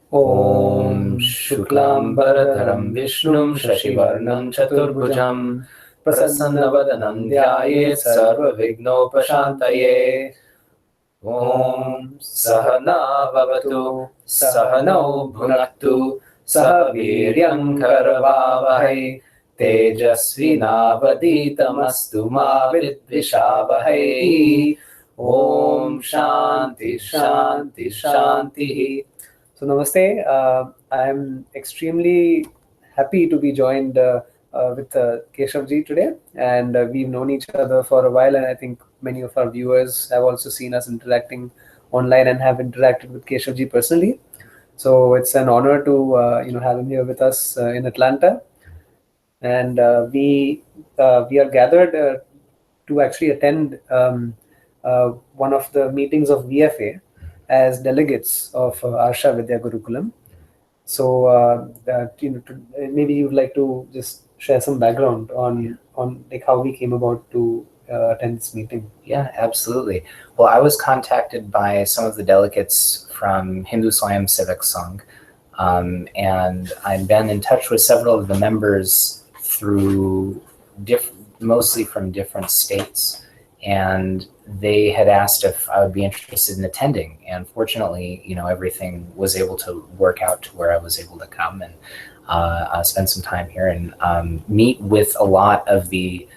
Om Shuklambaradharam Vishnum Shashivarnam Chaturbhujam Prasannavadanam Dhyayet Sarva Vignopashantaye. Om Sahana Vavatu Sahanau Bhunaktu Saha Viryam Karavavahai Tejasvinavaditamastu Ma Vidvishavahai. Om Shanti Shanti Shanti. So namaste. I am extremely happy to be joined with Keshav ji today, and we've known each other for a while, and I think many of our viewers have also seen us interacting online and have interacted with Keshav ji personally. So it's an honor to have him here with us in Atlanta, and we are gathered to actually attend one of the meetings of VFA as delegates of Arsha Vidya Gurukulam. So maybe you'd like to just share some background on like how we came about to attend this meeting. Yeah, absolutely. Well, I was contacted by some of the delegates from Hindu Swayam Civic Sangh, and I've been in touch with several of the members through mostly from different states, and they had asked if I would be interested in attending. And fortunately, everything was able to work out to where I was able to come and spend some time here and meet with a lot of the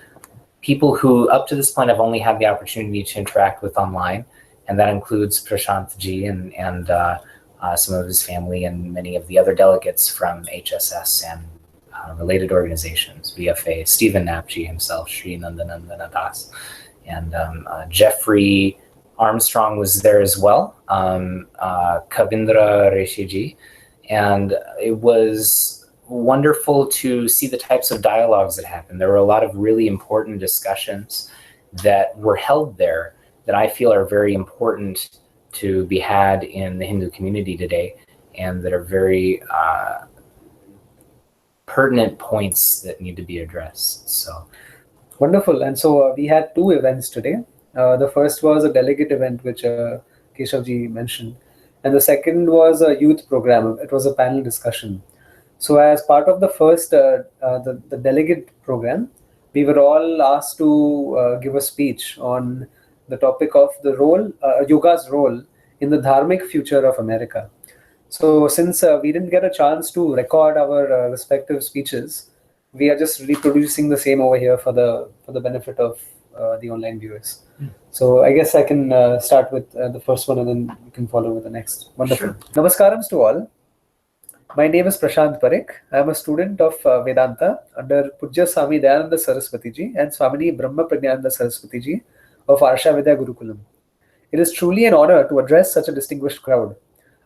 people who up to this point I've only had the opportunity to interact with online, and that includes Prashant ji and some of his family and many of the other delegates from HSS and related organizations, VFA, Stephen Napji himself, Sri Nandanandana Das, and Jeffrey Armstrong was there as well, Kavindra Reshiji, and it was wonderful to see the types of dialogues that happened. There were a lot of really important discussions that were held there that I feel are very important to be had in the Hindu community today, and that are very pertinent points that need to be addressed. So wonderful. And so we had two events today. The first was a delegate event, which Keshav ji mentioned, and the second was a youth program. It was a panel discussion. So as part of the first, the delegate program, we were all asked to give a speech on the topic of the role, yoga's role in the Dharmika Future of America. So since we didn't get a chance to record our respective speeches, we are just reproducing the same over here for the benefit of the online viewers. So I guess I can start with the first one, and then you can follow with the next. Wonderful. Sure. Namaskarams to all. My name is Prashant Parikh. I am a student of Vedanta under Pujya Swami Dayananda Saraswati ji and Swamini Brahma Prajnananda Saraswati ji of Arsha Vidya Gurukulam. It is truly an honor to address such a distinguished crowd.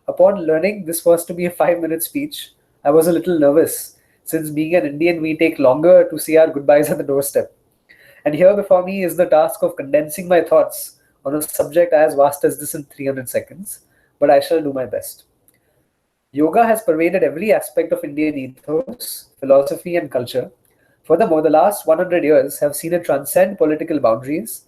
Upon learning this was to be a 5-minute speech, I was a little nervous, since being an Indian we take longer to say our goodbyes at the doorstep. And here before me is the task of condensing my thoughts on a subject as vast as this in 300 seconds, but I shall do my best. Yoga has pervaded every aspect of Indian ethos, philosophy, and culture. Furthermore, the last 100 years have seen it transcend political boundaries,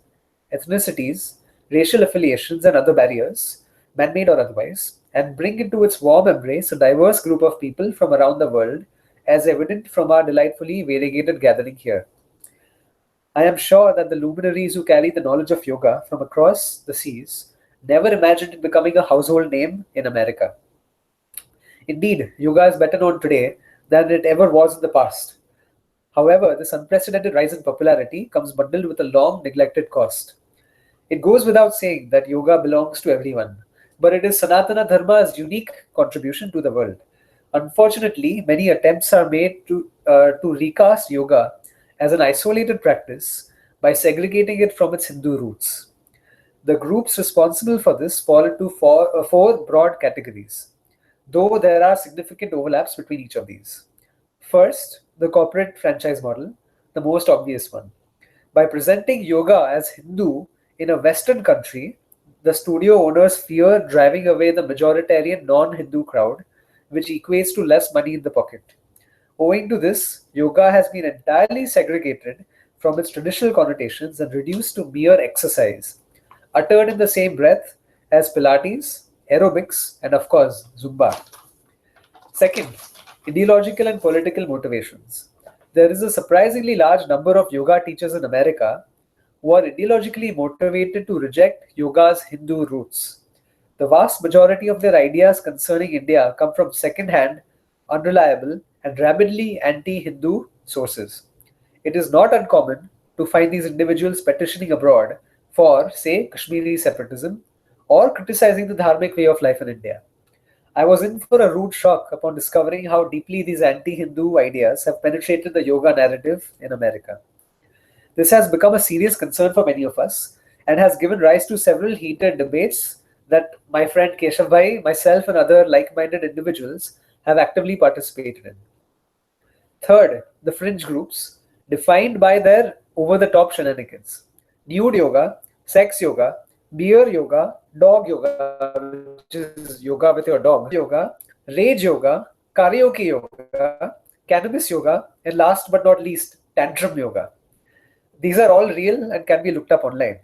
ethnicities, racial affiliations, and other barriers, man-made or otherwise, and bring into its warm embrace a diverse group of people from around the world, as evident from our delightfully variegated gathering here. I am sure that the luminaries who carry the knowledge of yoga from across the seas never imagined it becoming a household name in America. Indeed, yoga is better known today than it ever was in the past. However, this unprecedented rise in popularity comes bundled with a long neglected cost. It goes without saying that yoga belongs to everyone, but it is Sanatana Dharma's unique contribution to the world. Unfortunately, many attempts are made to recast yoga as an isolated practice by segregating it from its Hindu roots. The groups responsible for this fall into four broad categories, though there are significant overlaps between each of these. First, the corporate franchise model, the most obvious one. By presenting yoga as Hindu in a Western country, the studio owners fear driving away the majoritarian non-Hindu crowd, which equates to less money in the pocket. Owing to this, yoga has been entirely segregated from its traditional connotations and reduced to mere exercise, uttered in the same breath as Pilates, aerobics, and of course, Zumba. Second, ideological and political motivations. There is a surprisingly large number of yoga teachers in America who are ideologically motivated to reject yoga's Hindu roots. The vast majority of their ideas concerning India come from second-hand, unreliable, and rabidly anti-Hindu sources. It is not uncommon to find these individuals petitioning abroad for, say, Kashmiri separatism or criticizing the dharmic way of life in India. I was in for a rude shock upon discovering how deeply these anti-Hindu ideas have penetrated the yoga narrative in America. This has become a serious concern for many of us and has given rise to several heated debates that my friend Keshav bhai, myself, and other like-minded individuals have actively participated in. Third, the fringe groups, defined by their over-the-top shenanigans. Nude yoga, sex yoga, beer yoga, dog yoga, which is yoga with your dog, yoga, rage yoga, karaoke yoga, cannabis yoga, and last but not least, tantrum yoga. These are all real and can be looked up online.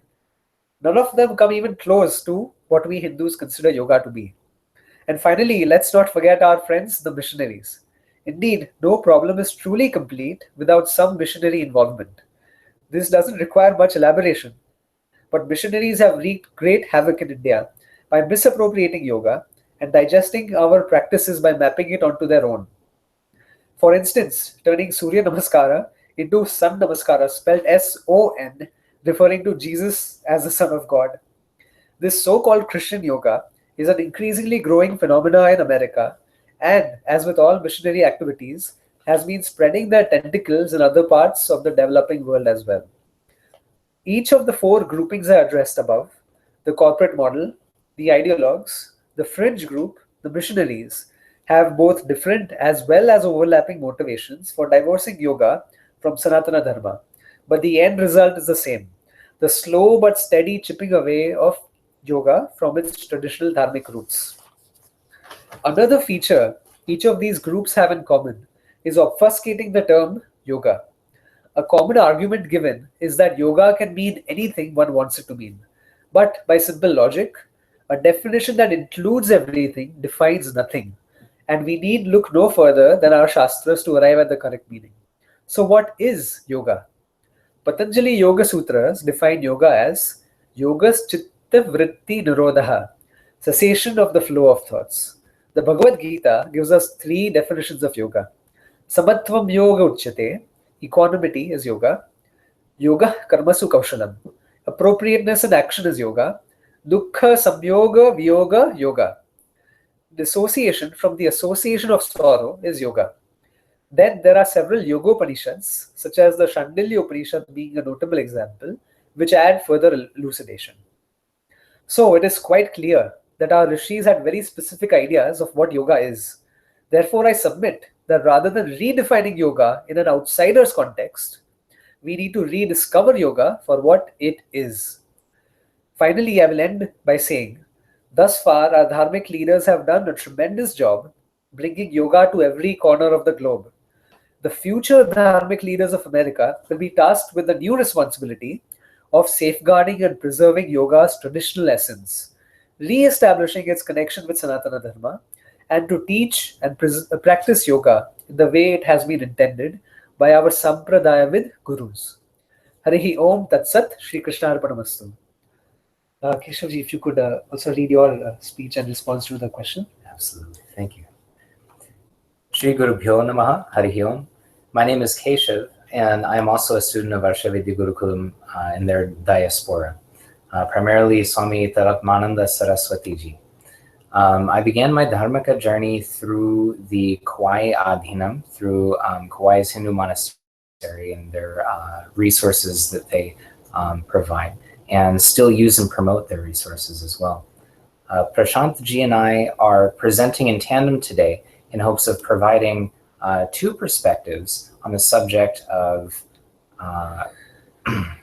None of them come even close to what we Hindus consider yoga to be. And finally, let's not forget our friends, the missionaries. Indeed, no problem is truly complete without some missionary involvement. This doesn't require much elaboration, but missionaries have wreaked great havoc in India by misappropriating yoga and digesting our practices by mapping it onto their own. For instance, turning Surya Namaskara into Sun Namaskara, spelled S-O-N, referring to Jesus as the Son of God. This so-called Christian yoga is an increasingly growing phenomenon in America and, as with all missionary activities, has been spreading their tentacles in other parts of the developing world as well. Each of the four groupings I addressed above, the corporate model, the ideologues, the fringe group, the missionaries, have both different as well as overlapping motivations for divorcing yoga from Sanatana Dharma. But the end result is the same, the slow but steady chipping away of yoga from its traditional dharmic roots. Another feature each of these groups have in common is obfuscating the term yoga. A common argument given is that yoga can mean anything one wants it to mean. But by simple logic, a definition that includes everything defines nothing. And we need look no further than our Shastras to arrive at the correct meaning. So what is yoga? Patanjali Yoga Sutras define yoga as yogas chitta vritti nirodha, cessation of the flow of thoughts. The Bhagavad Gita gives us three definitions of yoga. Samatvam yoga uchyate, equanimity is yoga. Yoga karmasu kaushalam, appropriateness in action is yoga. Dukkha samyoga viyoga yoga, dissociation from the association of sorrow is yoga. Then there are several Yogopanishads, such as the Shandilya Upanishad being a notable example, which add further elucidation. So it is quite clear that our rishis had very specific ideas of what yoga is. Therefore, I submit that rather than redefining yoga in an outsider's context, we need to rediscover yoga for what it is. Finally, I will end by saying, thus far, our dharmic leaders have done a tremendous job bringing yoga to every corner of the globe. The future dharmic leaders of America will be tasked with the new responsibility of safeguarding and preserving yoga's traditional essence, re-establishing its connection with Sanatana Dharma, and to teach and practice yoga in the way it has been intended by our Sampradayavid gurus. Harih Om Tat Sat, Shri Krishna Arpanamastu. Keshavji, if you could also read your speech and response to the question. Absolutely. Thank you. Shri Guru Bhyo Namaha, Harih Om. My name is Keshav, and I am also a student of Varsha Vidya Gurukulam in their diaspora, primarily Swami Taratmananda Saraswati Ji. I began my Dharmika journey through the Kauai Adhinam, through Kauai's Hindu monastery and their resources that they provide, and still use and promote their resources as well. Prashant Ji and I are presenting in tandem today in hopes of providing two perspectives on the subject of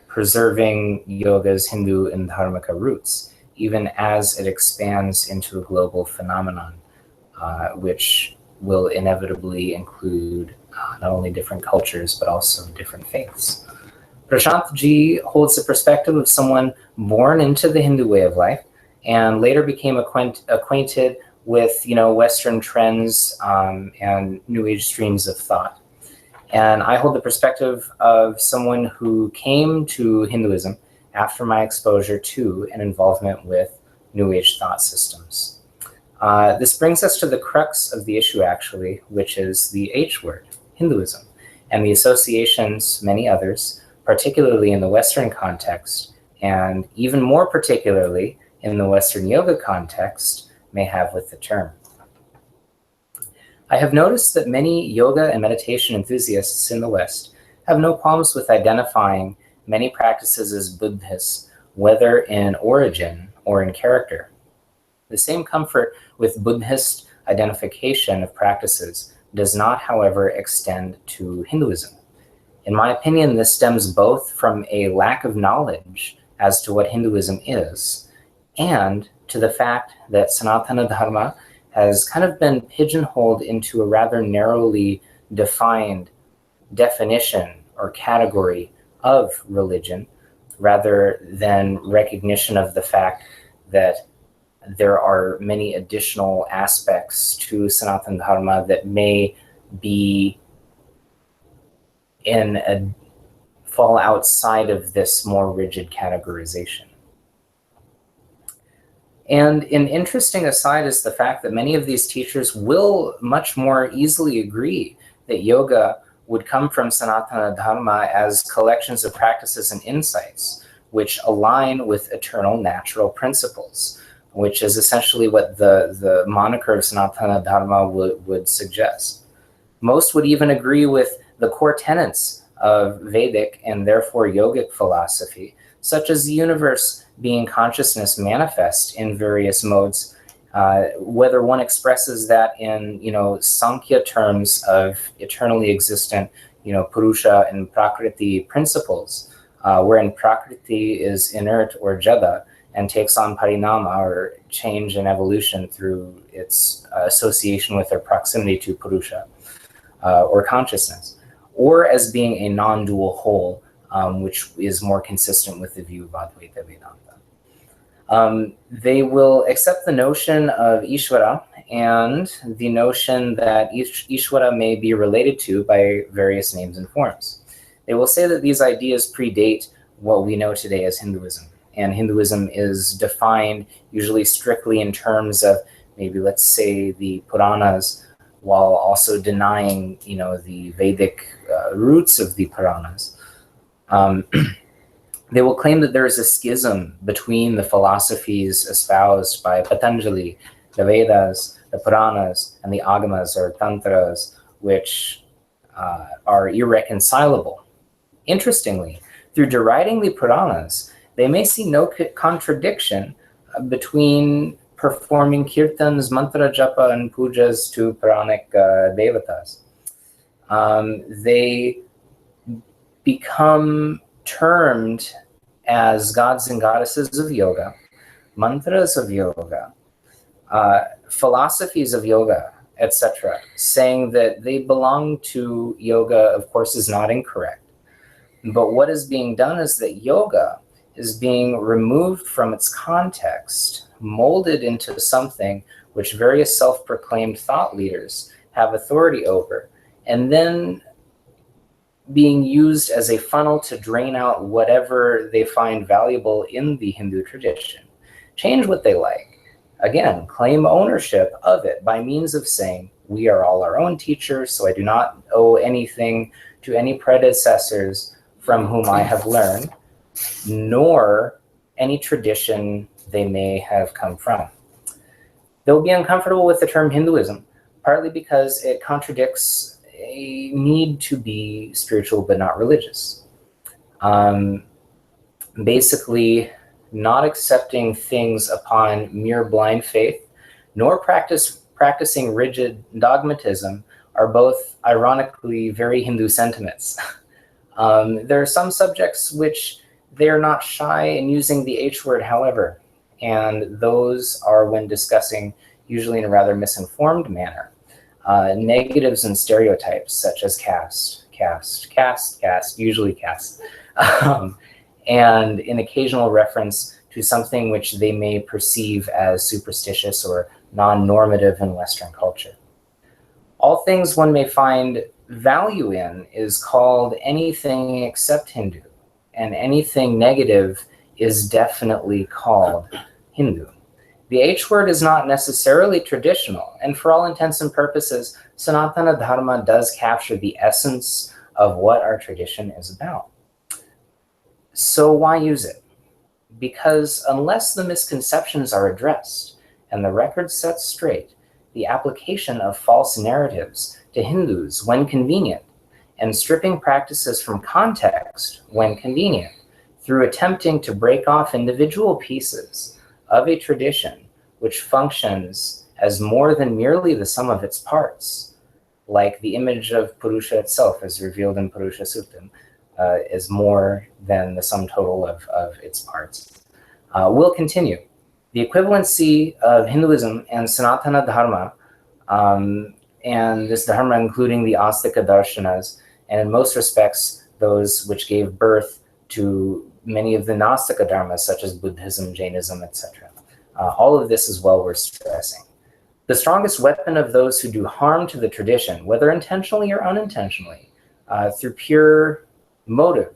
preserving yoga's Hindu and Dharmika roots, even as it expands into a global phenomenon, which will inevitably include not only different cultures, but also different faiths. Prashant Ji holds the perspective of someone born into the Hindu way of life and later became acquainted with, Western trends and New Age streams of thought. And I hold the perspective of someone who came to Hinduism after my exposure to and involvement with New Age thought systems. This brings us to the crux of the issue, actually, which is the H word, Hinduism, and the associations, many others, particularly in the Western context, and even more particularly in the Western yoga context, may have with the term. I have noticed that many yoga and meditation enthusiasts in the West have no qualms with identifying many practices as Buddhist, whether in origin or in character. The same comfort with Buddhist identification of practices does not, however, extend to Hinduism. In my opinion, this stems both from a lack of knowledge as to what Hinduism is, and to the fact that Sanatana Dharma has kind of been pigeonholed into a rather narrowly defined definition or category of religion, rather than recognition of the fact that there are many additional aspects to Sanatana Dharma that may fall outside of this more rigid categorization. And an interesting aside is the fact that many of these teachers will much more easily agree that yoga would come from Sanatana Dharma as collections of practices and insights which align with eternal natural principles, which is essentially what the moniker of Sanatana Dharma would suggest. Most would even agree with the core tenets of Vedic and therefore yogic philosophy, such as the universe being consciousness manifest in various modes, whether one expresses that in, Sankhya terms of eternally existent, Purusha and Prakriti principles, wherein Prakriti is inert or Jada and takes on Parinama or change and evolution through its association with or proximity to Purusha or consciousness, or as being a non-dual whole, which is more consistent with the view of Advaita Vedanta. They will accept the notion of Ishvara and the notion that Ishvara may be related to by various names and forms. They will say that these ideas predate what we know today as Hinduism, and Hinduism is defined usually strictly in terms of maybe, let's say, the Puranas, while also denying, the Vedic roots of the Puranas. They will claim that there is a schism between the philosophies espoused by Patanjali, the Vedas, the Puranas, and the Agamas or Tantras, which are irreconcilable. Interestingly, through deriding the Puranas, they may see no contradiction between performing kirtans, mantra japa, and pujas to Puranic devatas. They become termed as gods and goddesses of yoga, mantras of yoga, philosophies of yoga, etc. Saying that they belong to yoga, of course, is not incorrect. But what is being done is that yoga is being removed from its context, molded into something which various self-proclaimed thought leaders have authority over, and then being used as a funnel to drain out whatever they find valuable in the Hindu tradition. Change what they like. Again, claim ownership of it by means of saying, we are all our own teachers, so I do not owe anything to any predecessors from whom I have learned, nor any tradition they may have come from. They'll be uncomfortable with the term Hinduism, partly because it contradicts a need to be spiritual but not religious. Basically, not accepting things upon mere blind faith, nor practicing rigid dogmatism are both ironically very Hindu sentiments. There are some subjects which they are not shy in using the H word, however, and those are when discussing, usually in a rather misinformed manner, negatives and stereotypes such as caste, usually caste, and an occasional reference to something which they may perceive as superstitious or non-normative in Western culture. All things one may find value in is called anything except Hindu, and anything negative is definitely called Hindu. The H word is not necessarily traditional, and for all intents and purposes, Sanatana Dharma does capture the essence of what our tradition is about. So why use it? Because unless the misconceptions are addressed and the record set straight, the application of false narratives to Hindus when convenient, and stripping practices from context when convenient, through attempting to break off individual pieces of a tradition which functions as more than merely the sum of its parts, like the image of Purusha itself as revealed in Purusha Suktam, is more than the sum total of its parts, will continue. The equivalency of Hinduism and Sanatana Dharma, and this Dharma including the Astika Darshanas, and in most respects, those which gave birth to many of the Nastika Dharmas, such as Buddhism, Jainism, etc. All of this is well worth stressing. The strongest weapon of those who do harm to the tradition, whether intentionally or unintentionally, through pure motive,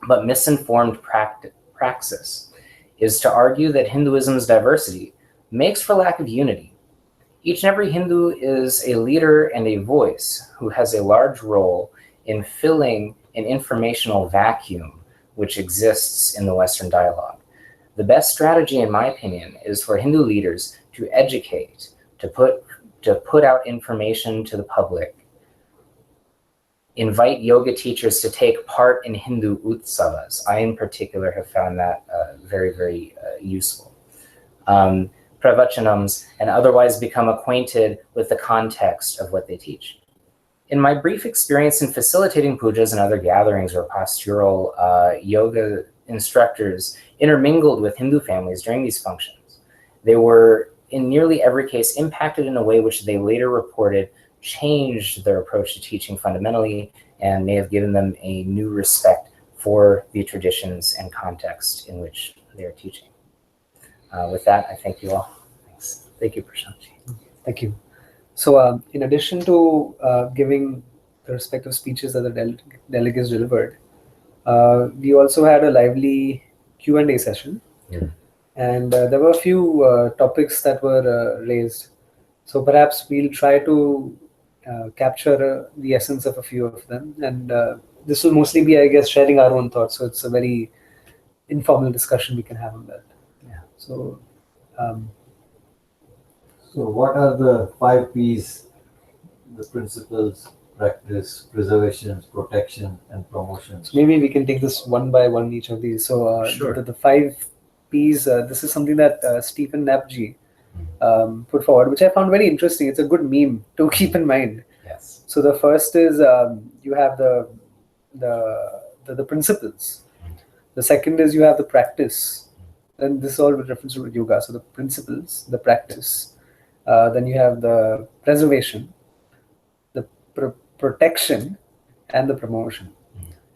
but misinformed praxis, is to argue that Hinduism's diversity makes for lack of unity. Each and every Hindu is a leader and a voice who has a large role in filling an informational vacuum which exists in the Western dialogue. The best strategy, in my opinion, is for Hindu leaders to educate, to put out information to the public, invite yoga teachers to take part in Hindu utsavas. I, in particular, have found that very, very useful. Pravachanams, and otherwise become acquainted with the context of what they teach. In my brief experience in facilitating pujas and other gatherings where postural yoga instructors intermingled with Hindu families during these functions, they were, in nearly every case, impacted in a way which they later reported changed their approach to teaching fundamentally and may have given them a new respect for the traditions and context in which they are teaching. With that, I thank you all. Thanks. Thank you, Prashant. Thank you. So in addition to giving the respective speeches that the delegates delivered, we also had a lively Q&A session. Yeah. And there were a few topics that were raised. So perhaps we'll try to capture the essence of a few of them. And this will mostly be, I guess, sharing our own thoughts. So it's a very informal discussion we can have on that. Yeah. So what are the 5 P's, the principles, practice, preservation, protection, and promotion? So maybe we can take this one by one, each of these. So Sure. the 5 P's, this is something that Stephen Knappji put forward, which I found very interesting. It's a good meme to keep in mind. Yes. So the first is you have the principles. The second is you have the practice. And this is all with reference to yoga. So the principles, the practice. Then you have the preservation, the protection, and the promotion.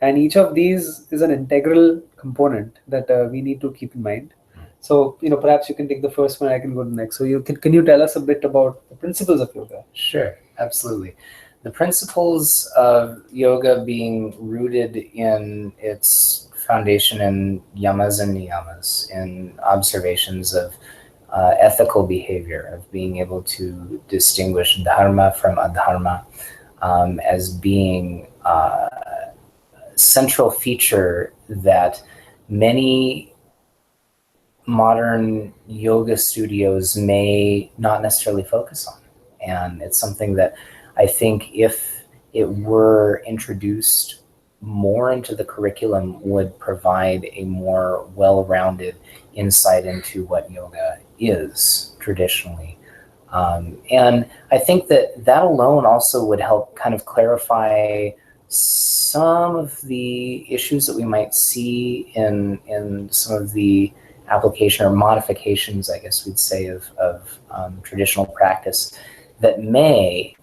And each of these is an integral component that we need to keep in mind. So, perhaps you can take the first one, I can go to the next. So can you tell us a bit about the principles of yoga? Sure, absolutely. The principles of yoga being rooted in its foundation in yamas and niyamas, in observations of ethical behavior, of being able to distinguish dharma from adharma, as being a central feature that many modern yoga studios may not necessarily focus on. And it's something that I think if it were introduced more into the curriculum would provide a more well-rounded insight into what yoga is traditionally. And I think that alone also would help kind of clarify some of the issues that we might see in some of the application or modifications, I guess we'd say, of traditional practice that may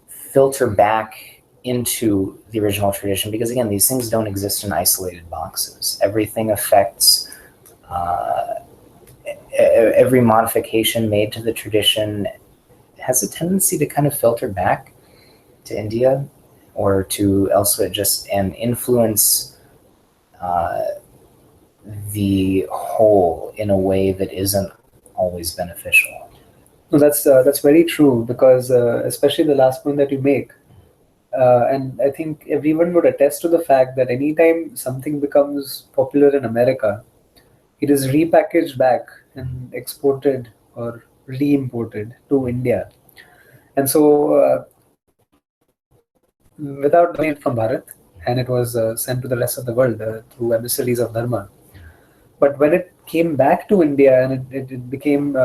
filter back into the original tradition, because again, these things don't exist in isolated boxes. Everything affects every modification made to the tradition has a tendency to kind of filter back to India or to elsewhere, just and influence the whole in a way that isn't always beneficial. No, that's very true, because especially the last point that you make, and I think everyone would attest to the fact that anytime something becomes popular in America, it is repackaged back and exported or re-imported to India. And so without knowing it from Bharat, and it was sent to the rest of the world through emissaries of Dharma. But when it came back to India and it became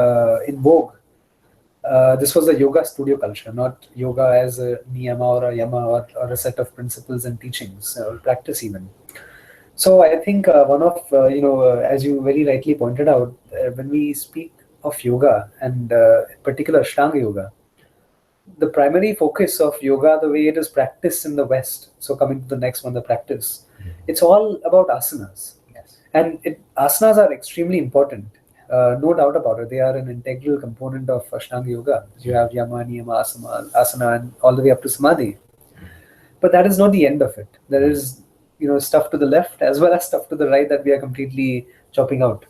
in vogue, this was the yoga studio culture, not yoga as a niyama or a yama or a set of principles and teachings or practice even. So I think one of, as you very rightly pointed out, when we speak of yoga and particular Ashtanga yoga, the primary focus of yoga, the way it is practiced in the West, so coming to the next one, the practice, it's all about asanas. Yes. And asanas are extremely important, no doubt about it. They are an integral component of Ashtanga yoga. You have yama, niyama, asana, and all the way up to samadhi. But that is not the end of it. There is, stuff to the left as well as stuff to the right that we are completely chopping out.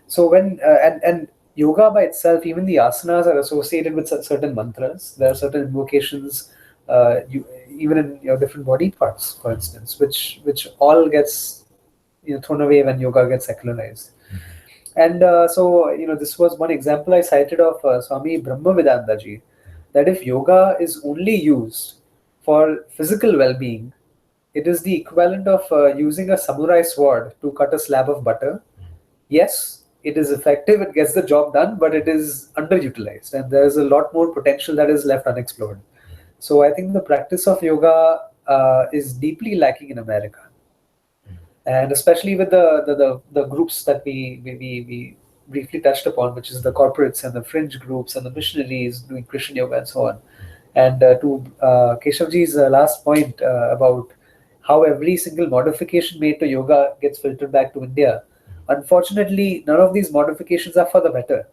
So when and yoga by itself, even the asanas are associated with certain mantras. There are certain invocations, even in different body parts, for instance, which all gets thrown away when yoga gets secularized. And so this was one example I cited of Swami Brahmavedanta ji, that if yoga is only used for physical well-being, it is the equivalent of using a samurai sword to cut a slab of butter. Yes, it is effective, it gets the job done, but it is underutilized, and there is a lot more potential that is left unexplored. So I think the practice of yoga is deeply lacking in America, and especially with the groups that we briefly touched upon, which is the corporates and the fringe groups and the missionaries doing Christian yoga and so on. And to Keshavji's last point about how every single modification made to yoga gets filtered back to India, unfortunately, none of these modifications are for the better.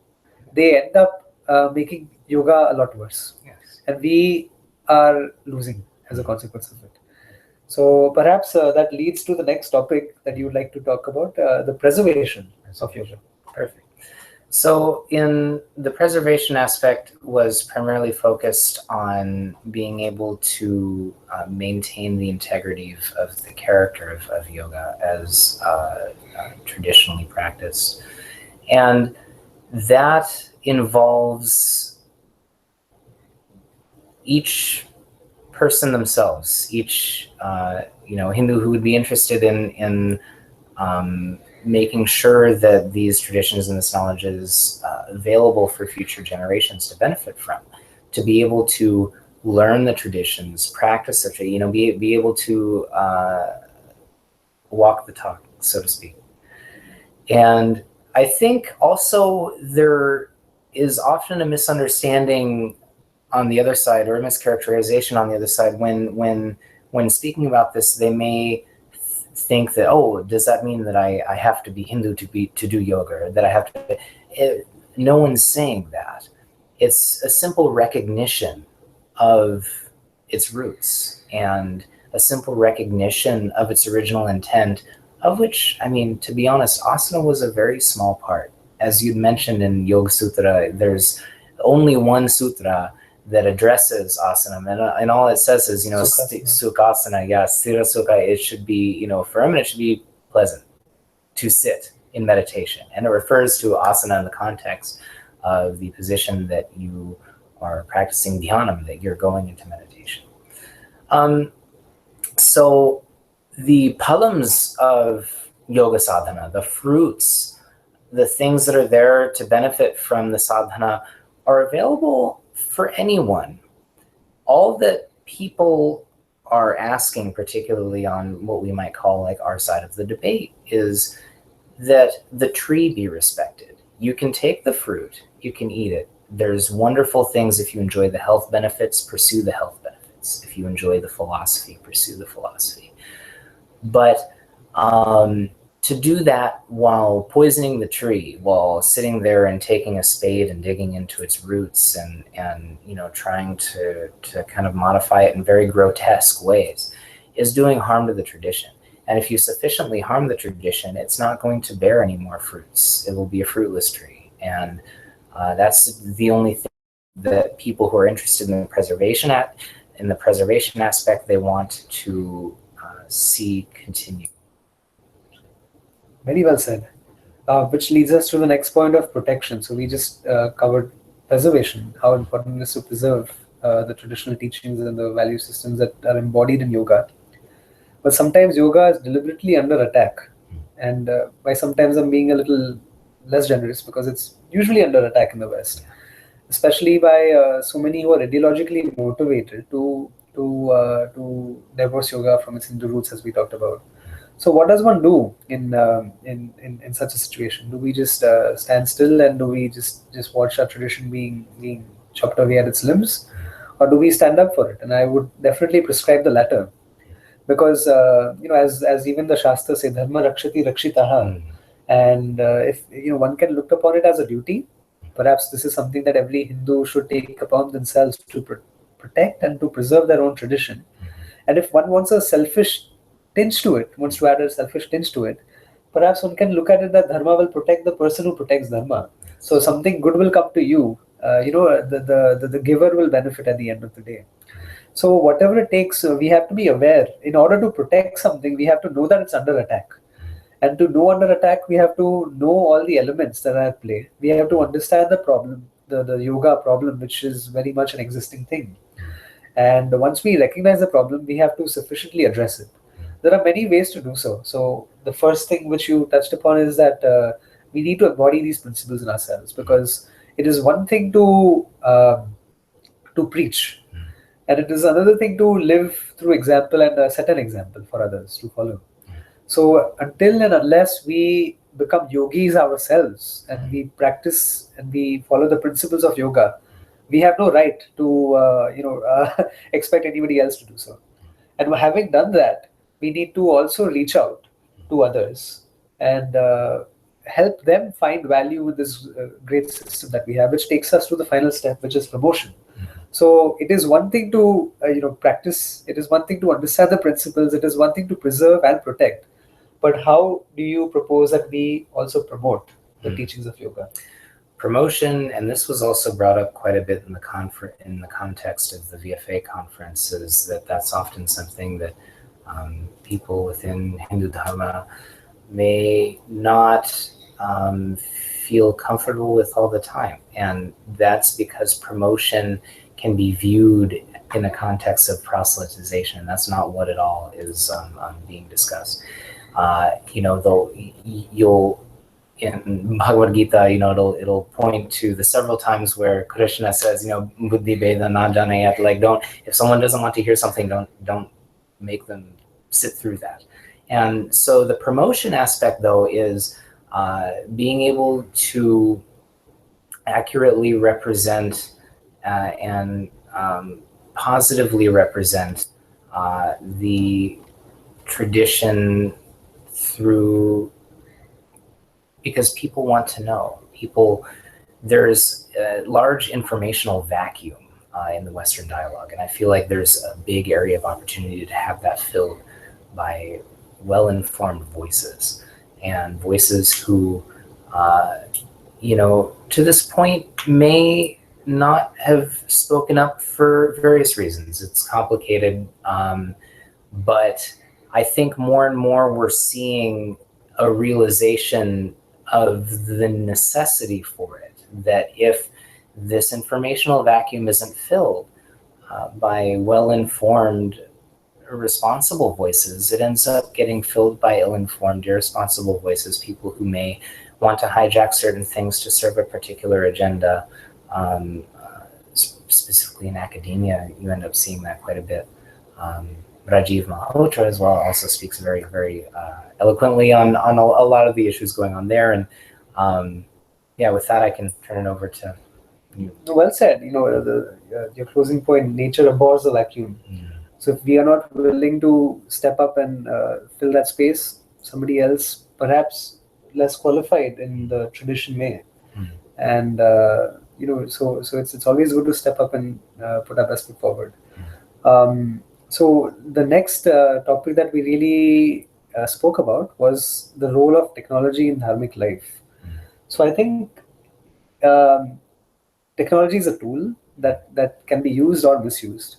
They end up making yoga a lot worse. Yes. And we are losing as a consequence of it. So perhaps that leads to the next topic that you would like to talk about, the preservation of yoga. Perfect. So in the preservation aspect was primarily focused on being able to maintain the integrity of the character of yoga as traditionally practiced. And that involves each person themselves, each Hindu who would be interested in making sure that these traditions and this knowledge is available for future generations to benefit from, to be able to learn the traditions, practice it, be able to walk the talk, so to speak. And I think also there is often a misunderstanding on the other side, or a mischaracterization on the other side, when speaking about this, they may think that, oh, does that mean that I have to be Hindu to do yoga, or that I have to? No one's saying that. It's a simple recognition of its roots and a simple recognition of its original intent, of which, I mean, to be honest, asana was a very small part. As you'd mentioned in Yoga Sutra, there's only one sutra that addresses asana, and all it says is, sukhasana, sthira sukha, it should be, firm, and it should be pleasant to sit in meditation. And it refers to asana in the context of the position that you are practicing dhyanam, that you're going into meditation. So the palams of yoga sadhana, the fruits, the things that are there to benefit from the sadhana, are available for anyone. All that people are asking, particularly on what we might call like our side of the debate, is that the tree be respected. You can take the fruit, you can eat it. There's wonderful things. If you enjoy the health benefits, pursue the health benefits. If you enjoy the philosophy, pursue the philosophy. But to do that while poisoning the tree, while sitting there and taking a spade and digging into its roots and trying to kind of modify it in very grotesque ways, is doing harm to the tradition. And if you sufficiently harm the tradition, it's not going to bear any more fruits. It will be a fruitless tree. And that's the only thing that people who are interested in the preservation aspect, they want to see continue. Very well said. Which leads us to the next point of protection. So we just covered preservation, how important it is to preserve the traditional teachings and the value systems that are embodied in yoga. But sometimes yoga is deliberately under attack. And by sometimes I'm being a little less generous, because it's usually under attack in the West, especially by so many who are ideologically motivated to divorce yoga from its Hindu roots, as we talked about. So what does one do in such a situation? Do we just stand still and do we just watch our tradition being chopped away at its limbs, or do we stand up for it? And I would definitely prescribe the latter, because as even the Shastras say, dharma rakshati rakshitaha, and if one can look upon it as a duty, perhaps this is something that every Hindu should take upon themselves to protect and to preserve their own tradition. And if one wants a selfish tinge to it, wants to add a selfish tinge to it, perhaps one can look at it that dharma will protect the person who protects dharma. So something good will come to you. The giver will benefit at the end of the day. So whatever it takes, we have to be aware. In order to protect something, we have to know that it's under attack. And to know under attack, we have to know all the elements that are at play. We have to understand the problem, the yoga problem, which is very much an existing thing. And once we recognize the problem, we have to sufficiently address it. There are many ways to do so. So the first thing which you touched upon is that we need to embody these principles in ourselves, because it is one thing to preach, and it is another thing to live through example and set an example for others to follow. So until and unless we become yogis ourselves and we practice and we follow the principles of yoga, we have no right to expect anybody else to do so. And having done that, we need to also reach out to others and help them find value in this great system that we have, which takes us to the final step, which is promotion. So it is one thing to practice. It is one thing to understand the principles. It is one thing to preserve and protect. But how do you propose that we also promote the teachings of yoga? Promotion, and this was also brought up quite a bit in the context of the VFA conference, is that's often something that people within Hindu Dharma may not feel comfortable with all the time. And that's because promotion can be viewed in the context of proselytization. And that's not what at all is being discussed. Though you'll, in Bhagavad Gita, it'll point to the several times where Krishna says, buddhi beda na janayat, like if someone doesn't want to hear something, don't make them sit through that. And so the promotion aspect, though, is being able to accurately represent and positively represent the tradition through, because people want to know. There's a large informational vacuum in the Western dialogue, and I feel like there's a big area of opportunity to have that filled by well-informed voices, and voices who, to this point may not have spoken up for various reasons. It's complicated, but I think more and more we're seeing a realization of the necessity for it, that if this informational vacuum isn't filled by well-informed, responsible voices, it ends up getting filled by ill-informed, irresponsible voices, people who may want to hijack certain things to serve a particular agenda. Specifically in academia, you end up seeing that quite a bit. Rajiv Malhotra as well also speaks very, very eloquently on a lot of the issues going on there. And with that, I can turn it over to you. Well said. Your closing point, nature abhors the vacuum. So if we are not willing to step up and fill that space, somebody else perhaps less qualified in the tradition may. And so it's always good to step up and put our best foot forward. So the next topic that we really spoke about was the role of technology in dharmic life. So I think technology is a tool that can be used or misused.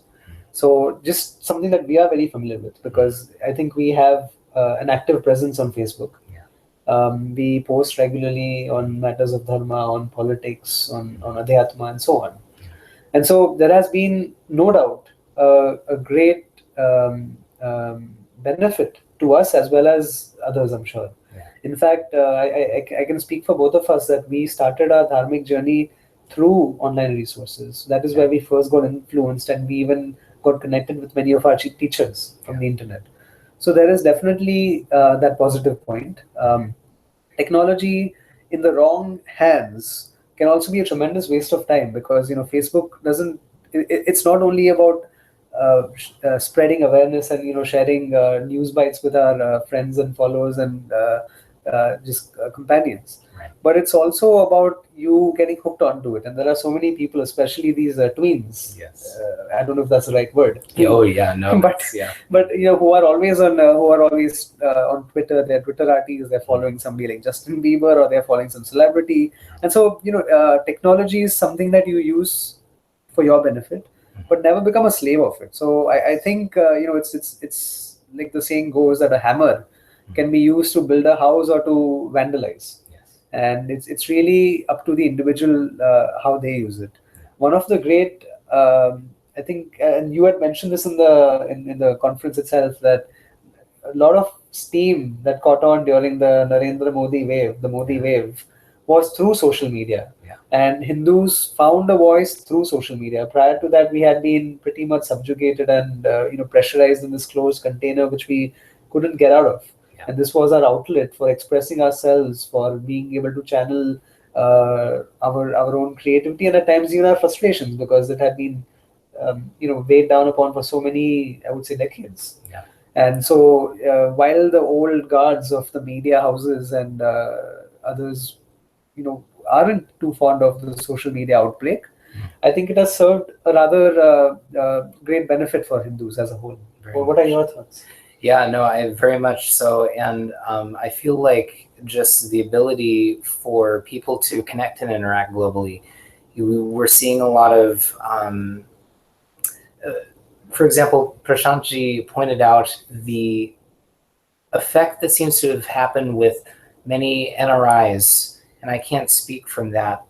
So just something that we are very familiar with, because I think we have an active presence on Facebook. We post regularly on matters of dharma, on politics, on adhyatma, and so on. And so there has been no doubt a great benefit to us as well as others, I'm sure. In fact, I can speak for both of us that we started our dharmic journey through online resources. That is where we first got influenced, and we even got connected with many of our teachers from the internet. So there is definitely that positive point. Technology in the wrong hands can also be a tremendous waste of time, because Facebook doesn't. It's not only about spreading awareness and sharing news bites with our friends and followers and just companions. But it's also about you getting hooked onto it, and there are so many people, especially these tweens. I don't know if that's the right word. Oh yeah, no. But who are always on on Twitter. They're Twitterati. They're following somebody like Justin Bieber, or they're following some celebrity. And so technology is something that you use for your benefit, but never become a slave of it. So I think it's like the saying goes that a hammer can be used to build a house or to vandalize. And it's really up to the individual how they use it. One of the great, I think, and you had mentioned this in the conference itself, that a lot of steam that caught on during the Narendra Modi wave, the Modi wave, was through social media. And Hindus found a voice through social media. Prior to that, we had been pretty much subjugated and pressurized in this closed container, which we couldn't get out of. And this was our outlet for expressing ourselves, for being able to channel our own creativity, and at times even our frustrations, because it had been weighed down upon for so many, I would say, decades. And so while the old guards of the media houses and others aren't too fond of the social media outbreak, I think it has served a rather great benefit for Hindus as a whole. What are your thoughts? Yeah, no, I very much so. And I feel like just the ability for people to connect and interact globally, we're seeing a lot of, for example, Prashantji pointed out the effect that seems to have happened with many NRIs, and I can't speak from that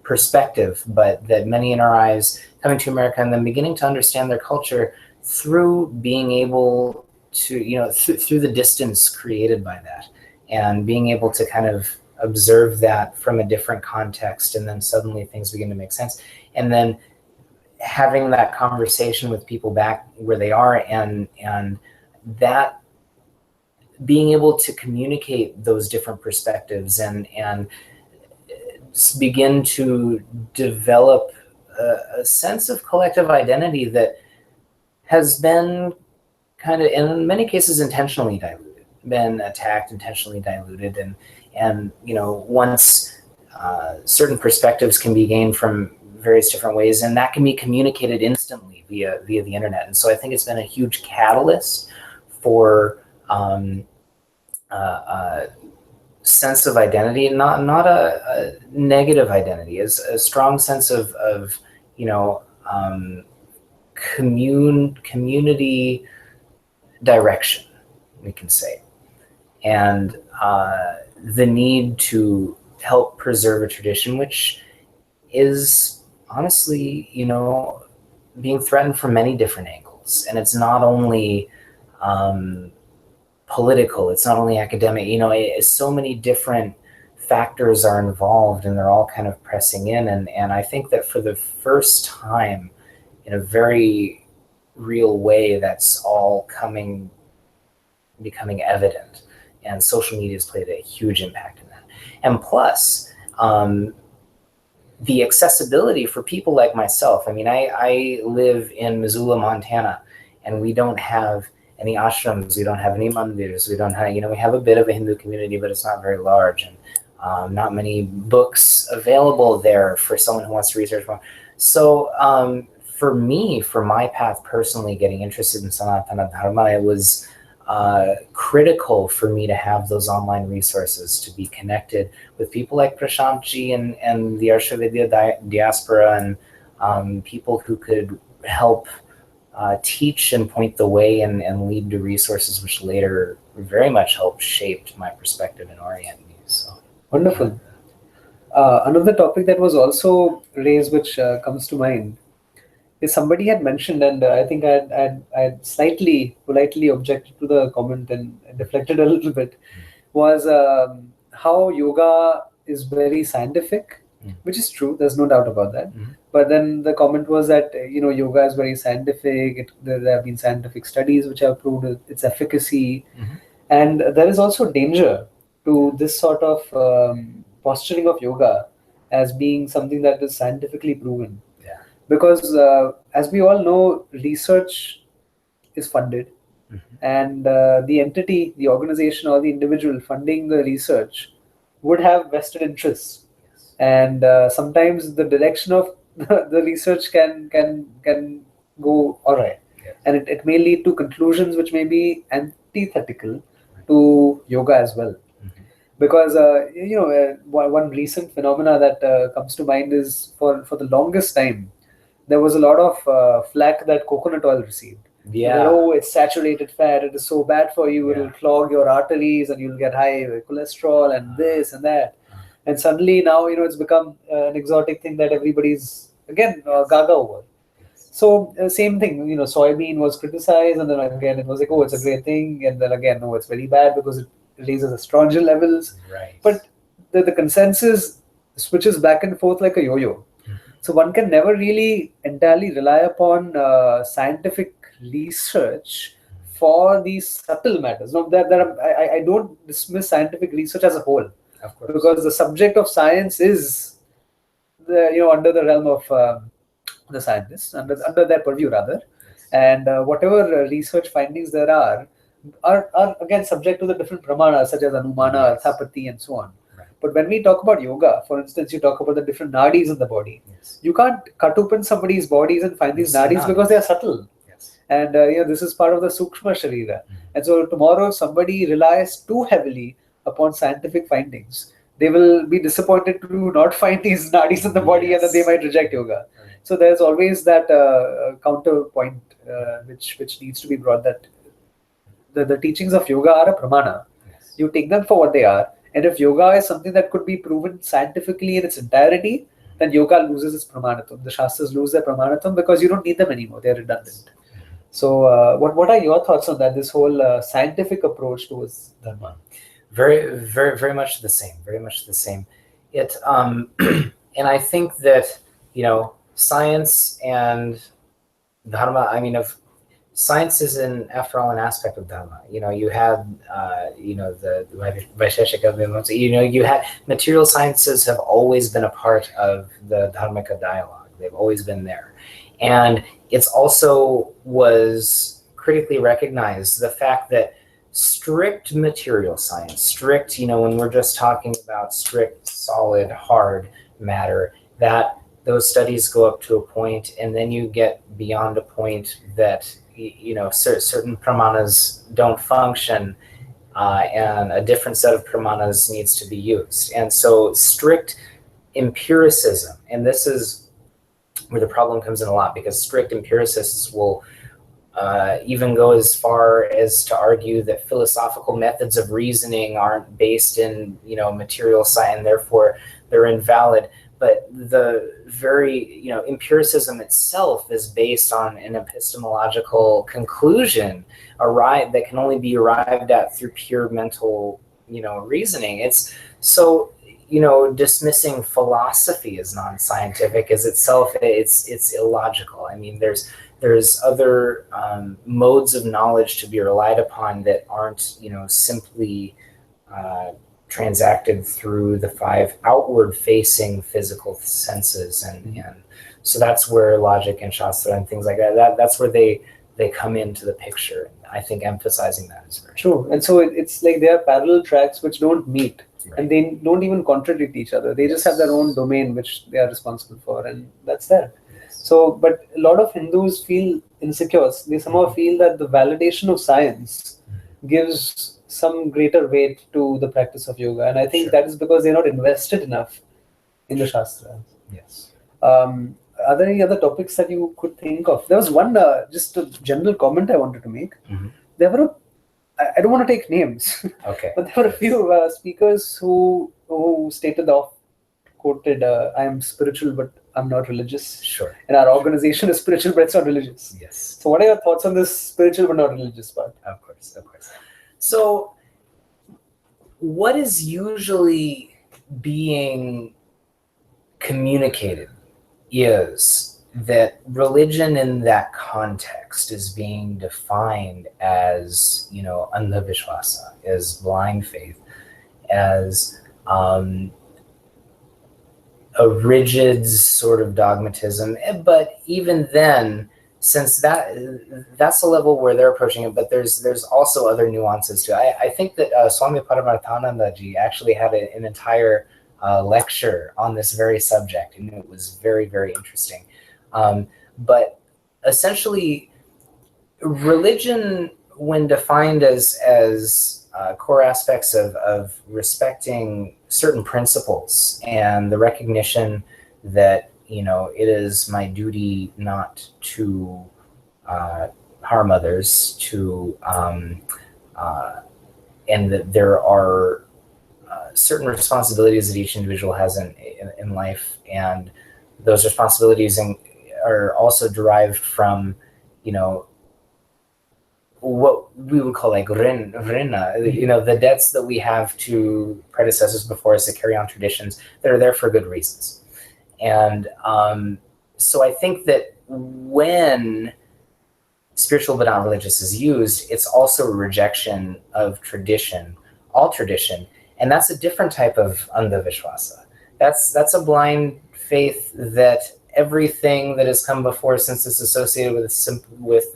perspective, but that many NRIs coming to America and then beginning to understand their culture through being able to, through the distance created by that, and being able to kind of observe that from a different context, and then suddenly things begin to make sense. And then having that conversation with people back where they are, and that being able to communicate those different perspectives and begin to develop a sense of collective identity that has been kind of, in many cases, intentionally diluted, been attacked, intentionally diluted, and once certain perspectives can be gained from various different ways, and that can be communicated instantly via the internet. And so I think it's been a huge catalyst for sense of identity, not a negative identity, as a strong sense of community direction, we can say, and the need to help preserve a tradition which is honestly, being threatened from many different angles. And it's not only political, it's not only academic, so many different factors are involved, and they're all kind of pressing in. And I think that for the first time, in a very real way, that's all becoming evident. And social media has played a huge impact in that. And plus, the accessibility for people like myself. I mean, I live in Missoula, Montana, and we don't have any ashrams, we don't have any mandirs, we don't have, we have a bit of a Hindu community, but it's not very large, and not many books available there for someone who wants to research more. So for me, for my path personally, getting interested in Sanatana Dharma, it was critical for me to have those online resources, to be connected with people like Prashant ji and the Arshavidya diaspora, and people who could help teach and point the way and lead to resources which later very much helped shape my perspective and orient me. So wonderful. Another topic that was also raised, which comes to mind, is somebody had mentioned, and I think I'd slightly politely objected to the comment and deflected a little bit, was how yoga is very scientific, which is true. There's no doubt about that. But then the comment was that yoga is very scientific. There have been scientific studies which have proved its efficacy, and there is also danger to this sort of posturing of yoga as being something that is scientifically proven. Because as we all know, research is funded, and the entity, the organization, or the individual funding the research would have vested interests, and sometimes the direction of the research can go awry, and it may lead to conclusions which may be antithetical to yoga as well. Because one recent phenomena that comes to mind is for the longest time, there was a lot of flack that coconut oil received. That, oh, it's saturated fat, it is so bad for you, it'll clog your arteries and you'll get high cholesterol and this and that. And suddenly now, it's become an exotic thing that everybody's, again, gaga over. So same thing, soybean was criticized, and then again it was like, oh, it's a great thing. And then again, no, it's very bad because it raises estrogen levels. But the consensus switches back and forth like a yo-yo. So one can never really entirely rely upon scientific research for these subtle matters. No, I don't dismiss scientific research as a whole, of course, because the subject of science is under the realm of the scientists, under their purview rather, and whatever research findings there are again subject to the different pramanas such as Anumana, Arthapati, and so on. But when we talk about yoga, for instance, you talk about the different nadis in the body. You can't cut open somebody's bodies and find these nadis because they are subtle. And this is part of the Sukshma Sharira. And so tomorrow, if somebody relies too heavily upon scientific findings, they will be disappointed to not find these nadis in the body, and then they might reject yoga. So there's always that counterpoint which needs to be brought, that the teachings of yoga are a pramana. You take them for what they are. And if yoga is something that could be proven scientifically in its entirety, then yoga loses its pramanatam. The Shastras lose their pramanatam because you don't need them anymore. They're redundant. So what are your thoughts on that, this whole scientific approach towards Dharma? Very, very, very much the same. Very much the same. It and I think that, science and Dharma, science is, after all, an aspect of Dharma. You have, the Vaisheshika Vimamsa. You have material sciences have always been a part of the Dharmika dialogue. They've always been there, and it's also was critically recognized the fact that strict material science, strict, when we're just talking about strict, solid, hard matter, that those studies go up to a point, and then you get beyond a point that certain pramanas don't function, and a different set of pramanas needs to be used. And so strict empiricism, and this is where the problem comes in a lot, because strict empiricists will even go as far as to argue that philosophical methods of reasoning aren't based in material science, and therefore they're invalid. But the very, empiricism itself is based on an epistemological conclusion that can only be arrived at through pure mental, reasoning. It's so, dismissing philosophy as non-scientific is itself, it's illogical. There's other modes of knowledge to be relied upon that aren't, simply transacted through the 5 outward-facing physical senses, and so that's where logic and shastra and things like that. That's where they come into the picture. I think emphasizing that is very true. And so it's like they are parallel tracks which don't meet. right. And they don't even contradict each other. They just have their own domain which they are responsible for, and that's that. So, but a lot of Hindus feel insecure. They somehow feel that the validation of science gives some greater weight to the practice of yoga. And I think that is because they're not invested enough in the Shastras. Yes. Are there any other topics that you could think of? There was one, just a general comment I wanted to make. There were I don't want to take names, Okay. but there were a few speakers who stated the oft-quoted, I am spiritual, but I'm not religious. Sure. And our organization is spiritual, but it's not religious. Yes. So what are your thoughts on this spiritual but not religious part? Of course. So what is usually being communicated is that religion in that context is being defined as, andhavishwasa, as blind faith, as a rigid sort of dogmatism. But even then, since that's the level where they're approaching it, but there's also other nuances too. I think that Swami Paramarthanandaji actually had an entire lecture on this very subject, and it was very, very interesting. But essentially, religion, when defined as core aspects of respecting certain principles and the recognition that it is my duty not to harm others, and that there are certain responsibilities that each individual has in life, and those responsibilities are also derived from, what we would call like vrina, the debts that we have to predecessors before us that carry on traditions that are there for good reasons. And so I think that when spiritual but not religious is used, it's also a rejection of tradition, all tradition, and that's a different type of andhavishwasa. That's a blind faith that everything that has come before, since it's associated with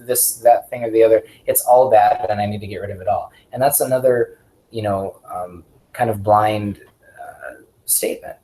this, that thing or the other, it's all bad and I need to get rid of it all. And that's another, kind of blind statement.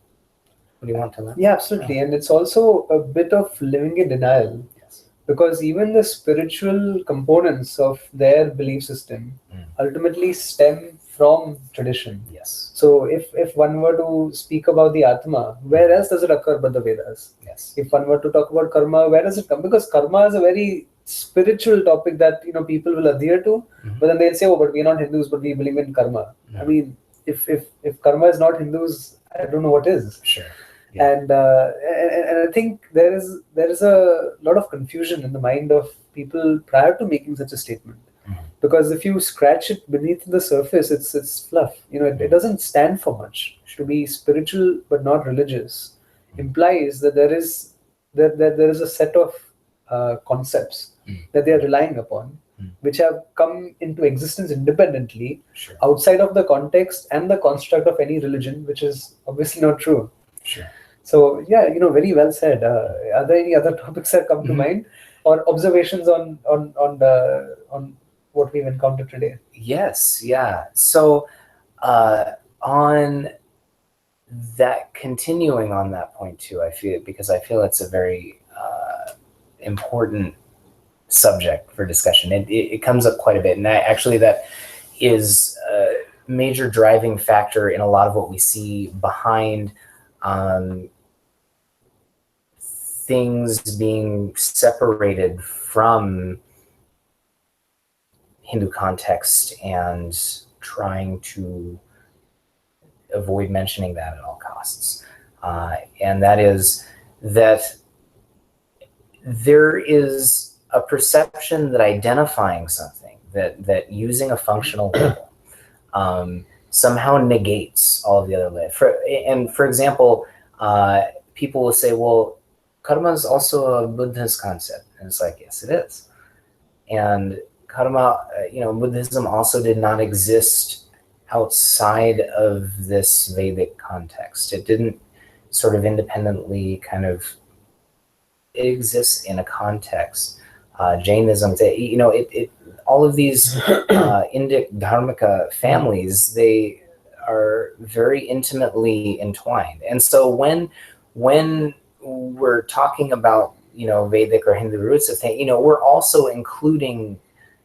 What do you want to learn? Yeah, absolutely. And it's also a bit of living in denial. Yes. Because even the spiritual components of their belief system ultimately stem from tradition. Yes. So if one were to speak about the Atma, where else does it occur but the Vedas? Yes. If one were to talk about karma, where does it come? Because karma is a very spiritual topic that people will adhere to, but then they'll say, oh, but we're not Hindus, but we believe in karma. I mean, if karma is not Hindus, I don't know what is. Sure. Yeah. And I think there is a lot of confusion in the mind of people prior to making such a statement. Because if you scratch it beneath the surface, it's fluff. It doesn't stand for much. To be spiritual but not religious implies that there is a set of concepts that they are relying upon, which have come into existence independently, outside of the context and the construct of any religion, which is obviously not true. Sure. So yeah, very well said. Are there any other topics that come to mind, or observations on what we've encountered today? Yes, yeah. So on that, continuing on that point too, I feel it's a very important subject for discussion. It comes up quite a bit, and actually that is a major driving factor in a lot of what we see behind things being separated from Hindu context and trying to avoid mentioning that at all costs. And that is that there is a perception that identifying something, that using a functional label somehow negates all of the other labels. For example, people will say, well, karma is also a Buddhist concept. And it's like, yes, it is. And karma, Buddhism also did not exist outside of this Vedic context. It didn't sort of independently it exists in a context. Jainism, all of these Indic Dharmika families, they are very intimately entwined. And so when we're talking about, you know, Vedic or Hindu roots of things, you know, we're also including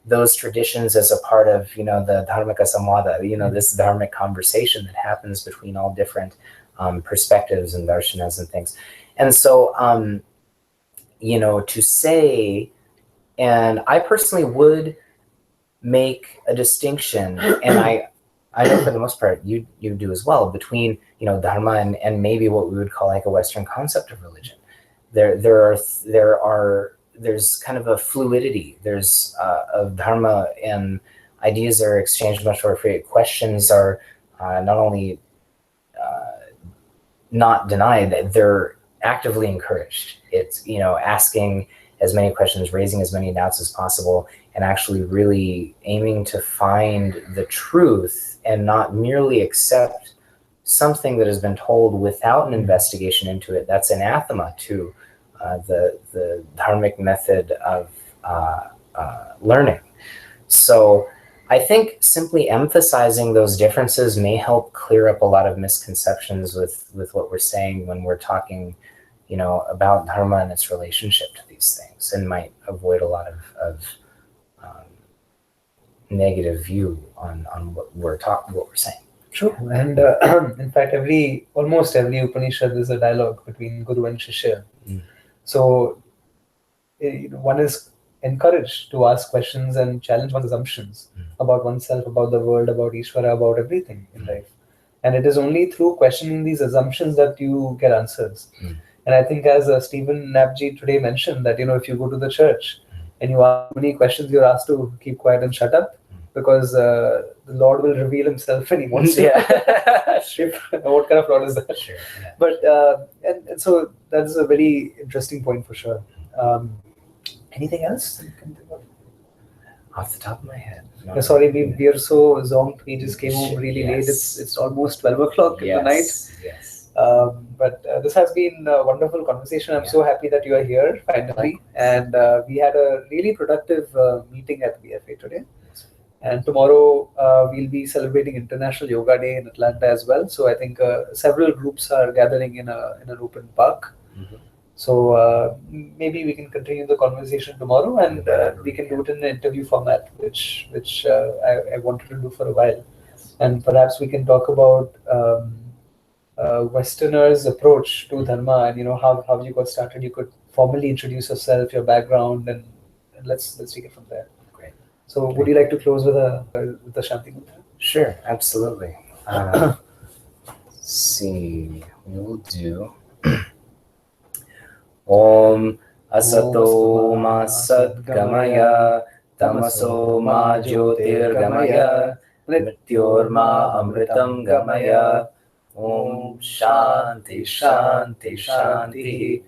those traditions as a part of, you know, the Dharmika Samvada, you know, this dharmic conversation that happens between all different perspectives and darshanas and things. And so, you know, to say, and I personally would make a distinction, and I know for the most part you do as well, between, you know, dharma and maybe what we would call like a Western concept of religion. There's kind of a fluidity. There's of dharma, and ideas are exchanged much more freely. Questions are not only not denied, they're actively encouraged. It's, you know, asking as many questions, raising as many doubts as possible, and actually really aiming to find the truth and not merely accept something that has been told without an investigation into it. That's anathema to the dharmic method of learning. So I think simply emphasizing those differences may help clear up a lot of misconceptions with what we're saying when we're talking, you know, about dharma and its relationship to these things, and might avoid a lot of negative view on what we're saying. True. And in fact, almost every Upanishad is a dialogue between Guru and Shishya. So one is encouraged to ask questions and challenge one's assumptions about oneself, about the world, about Ishvara, about everything in life. And it is only through questioning these assumptions that you get answers. And I think, as Stephen Knappji today mentioned, that, you know, if you go to the church and you ask many questions, you're asked to keep quiet and shut up, because the Lord will reveal himself when he wants to. What kind of Lord is that? Sure, yeah. But and so that's a very interesting point for sure. Anything else you can think of? Off the top of my head. No. Sorry, we are so zonked. We just came home really late. It's almost 12 o'clock in the night. Yes. But this has been a wonderful conversation. I'm so happy that you are here finally. And we had a really productive meeting at VFA today. And tomorrow we'll be celebrating International Yoga Day in Atlanta as well. So I think several groups are gathering in an open park. So maybe we can continue the conversation tomorrow, and we can do it in an interview format, which I wanted to do for a while. And perhaps we can talk about Westerners' approach to dharma, and, you know, how you got started. You could formally introduce yourself, your background, and let's take it from there. Great. So would you like to close with a Shanti Mantra? Sure, absolutely. Let's see, we will do Om Asato Ma Sadgamaya Tamaso Ma Jyotirgamaya Mrityorma Amritam Gamaya Om Shanti Shanti Shanti